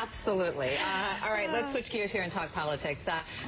Absolutely. All right, let's switch gears here and talk politics.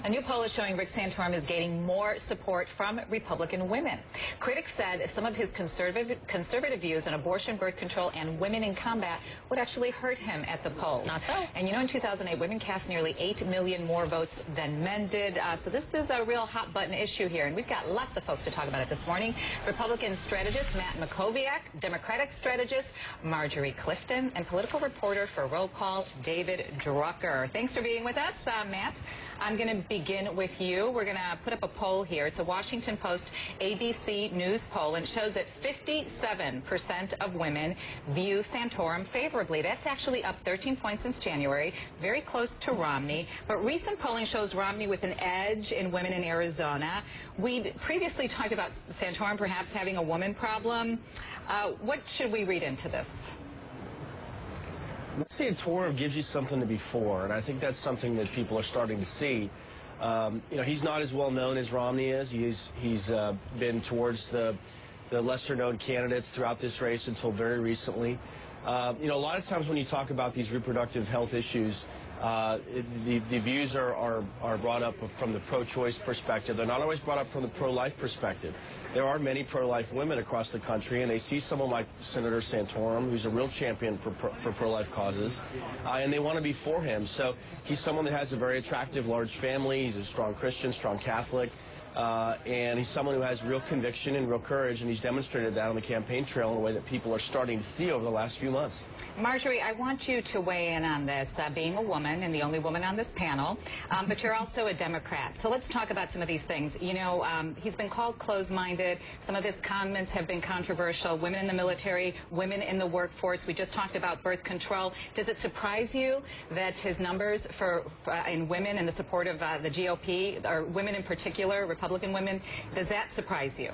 A new poll is showing Rick Santorum is gaining more support from Republican women. Critics said some of his conservative views on abortion, birth control, and women in combat would actually hurt him at the polls. Not so. And you know, in 2008, women cast nearly 8 million more votes than men did. So this is a real hot-button issue here, and we've got lots of folks to talk about it this morning. Republican strategist Matt Mackowiak, Democratic strategist Marjorie Clifton, and political reporter for Roll Call David Drucker. Thanks for being with us, Matt. I'm going to begin with you. We're going to put up a poll here. It's a Washington Post ABC News poll, and it shows that 57% of women view Santorum favorably. That's actually up 13 points since January, very close to Romney. But recent polling shows Romney with an edge in women in Arizona. We'd previously talked about Santorum perhaps having a woman problem. What should we read into this? Santorum gives you something to be for, and I think that's something that people are starting to see. You know, he's not as well known as Romney is. He's been towards the lesser-known candidates throughout this race until very recently. You know, a lot of times when you talk about these reproductive health issues, the views are brought up from the pro-choice perspective. They're not always brought up from the pro-life perspective. There are many pro-life women across the country, and they see someone like Senator Santorum, who's a real champion for pro-life causes, and they want to be for him. So he's someone that has a very attractive, large family. He's a strong Christian, strong Catholic. And he's someone who has real conviction and real courage, and he's demonstrated that on the campaign trail in a way that people are starting to see over the last few months. Marjorie, I want you to weigh in on this, being a woman and the only woman on this panel, but you're also a Democrat. So let's talk about some of these things. You know, he's been called closed-minded. Some of his comments have been controversial. Women in the military, women in the workforce. We just talked about birth control. Does it surprise you that his numbers in women in the support of the GOP, or women in particular, Republican women, does that surprise you?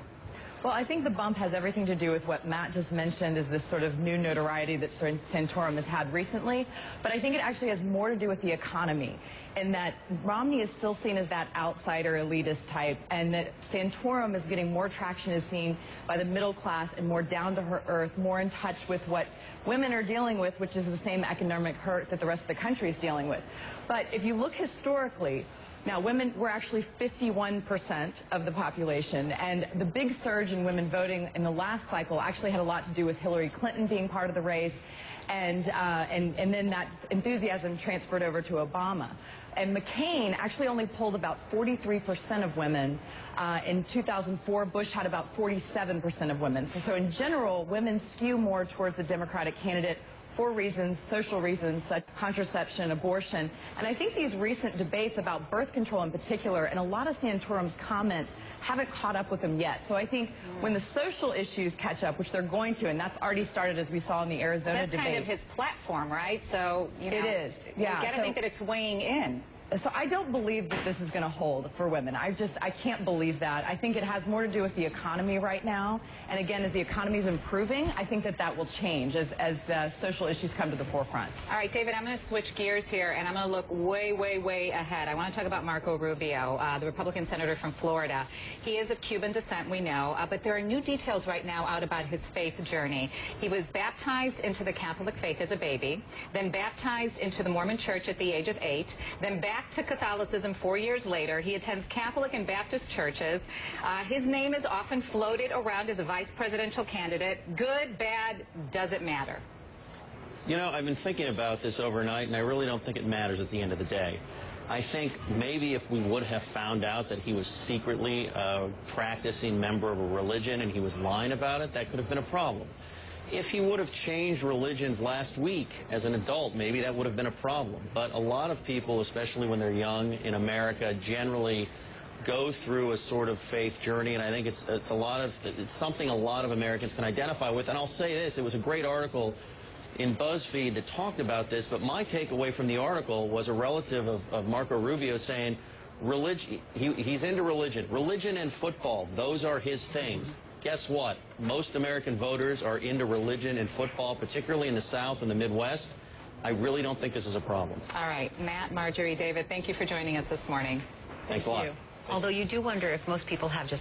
Well, I think the bump has everything to do with what Matt just mentioned, is this sort of new notoriety that Santorum has had recently. But I think it actually has more to do with the economy, in that Romney is still seen as that outsider elitist type, and that Santorum is getting more traction, is seen by the middle class and more down to earth, more in touch with what women are dealing with, which is the same economic hurt that the rest of the country is dealing with. But if you look historically, now, women were actually 51% of the population, and the big surge in women voting in the last cycle actually had a lot to do with Hillary Clinton being part of the race, and then that enthusiasm transferred over to Obama. And McCain actually only polled about 43% of women. In 2004, Bush had about 47% of women. So in general, women skew more towards the Democratic candidate for reasons, social reasons, such as contraception, abortion. And I think these recent debates about birth control in particular, and a lot of Santorum's comments, haven't caught up with them yet. So I think when the social issues catch up, which they're going to, and that's already started, as we saw in the Arizona debate. That's kind of his platform, right? So, you know, it is. Yeah. You got to think that it's weighing in. So I don't believe that this is going to hold for women. I can't believe that. I think it has more to do with the economy right now. And again, as the economy is improving, I think that will change as the social issues come to the forefront. All right, David, I'm going to switch gears here, and I'm going to look way, way, way ahead. I want to talk about Marco Rubio, the Republican senator from Florida. He is of Cuban descent, we know, but there are new details right now out about his faith journey. He was baptized into the Catholic faith as a baby, then baptized into the Mormon Church at the age of 8, then back to Catholicism 4 years later. He attends Catholic and Baptist churches. His name is often floated around as a vice presidential candidate. Good, bad, does it matter? You know, I've been thinking about this overnight, and I really don't think it matters at the end of the day. I think maybe if we would have found out that he was secretly a practicing member of a religion and he was lying about it, that could have been a problem. If he would have changed religions last week as an adult, maybe that would have been a problem. But a lot of people, especially when they're young in America, generally go through a sort of faith journey, and I think it's something a lot of Americans can identify with. And I'll say this, it was a great article in BuzzFeed that talked about this, but my takeaway from the article was a relative of Marco Rubio saying he's into religion and football, those are his things. Guess what? Most American voters are into religion and football, particularly in the South and the Midwest. I really don't think this is a problem. All right, Matt, Marjorie, David, thank you for joining us this morning. Thanks a lot. Although you do wonder if most people have just